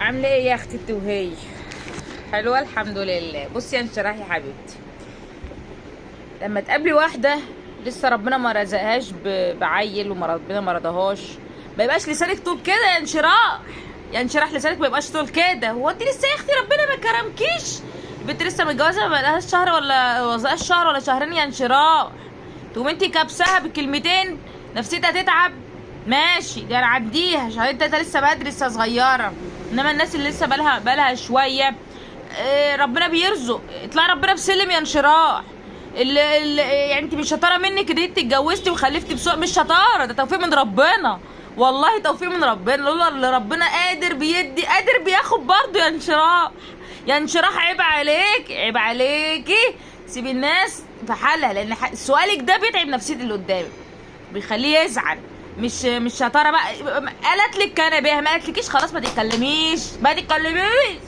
عامله ايه يا اختي التوهيه؟ حلوه الحمد لله. بصي يا انشراح يا حبيبتي، لما تقابلي واحده لسه ربنا ما رزقهاش بعيل ربنا ما رضاهاش، ما يبقاش لسانك طول كده يا انشراح. يا انشراح لسانك ما يبقاش طول كده. هو انت لسه يا اختي ربنا ما كرمكيش؟ البنت لسه متجوزه ما بقالهاش شهر ولا شهر ولا شهرين يا انشراح، تقوم انت كابساها بكلمتين نفسيتها تتعب. ماشي دي هنعديها عشان انت لسه بدري لسه صغيره، انما الناس اللي لسه بالها شويه ربنا بيرزق. اطلع ربنا بسلم يا انشراح. يعني انت مش شطاره منك ان انت اتجوزتي وخلفتي بسوق، مش شطاره، ده توفيق من ربنا، والله توفيق من ربنا. لولا اللي ربنا قادر بيدي قادر بياخد برضه يا انشراح. يا انشراح عيب عليك، عيب عليكي. سيبي الناس في حالها، لان سؤالك ده بيتعب نفسيه اللي قدامك، بيخليه يزعل. مش شطاره بقى. قالت لك كان بيها، ما قالتلكيش خلاص ما تتكلميش ما تتكلميش.